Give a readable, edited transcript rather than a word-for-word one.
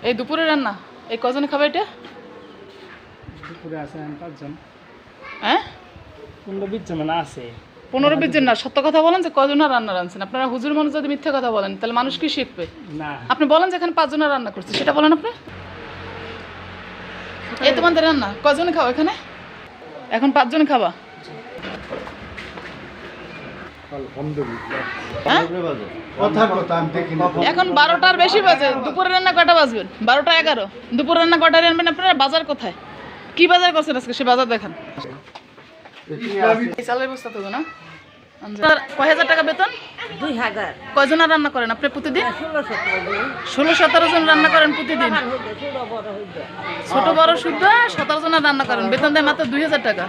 এই দুপুরে রান্না এই কজনে খাবে এটা? দুপুরে আছে 5 জন। হ্যাঁ 15-20 জন মানে আছে। 15-20 জন না, সত্য কথা বলেন যে কজনা রান্না রাঁধছেন। আপনারা হুজুর মানুষ যদি মিথ্যা কথা বলেন তাহলে মানুষ কি শিখবে? না আপনি বলেন যে এখানে 5 জনের রান্না করছে, সেটা বলেন আপনি। এই তোমাদের রান্না কজনে খাও এখানে? এখন 5 জন খাবা? হ্যাঁ? এখন 12টার বেশি বাজে, দুপুরের রান্না কয়টা বাজবেন? 12টা 11। দুপুর রান্না কয়টা রান্নবেন আপনারা? বাজার কোথায়, কি বাজার করছেন আজকে সে বাজার দেখান। এই চালের বস্তা তো না? কয় হাজার টাকা বেতন? 2000 কয়জন রান্না করেন আপনি প্রতিদিন? 16-17 16-17 জন রান্না করেন প্রতিদিন। ছোট বড় হইবে। ছোট বড় শুদ্ধ 17 জন রান্না করেন, বেতন দেয় মাত্র 2000 টাকা।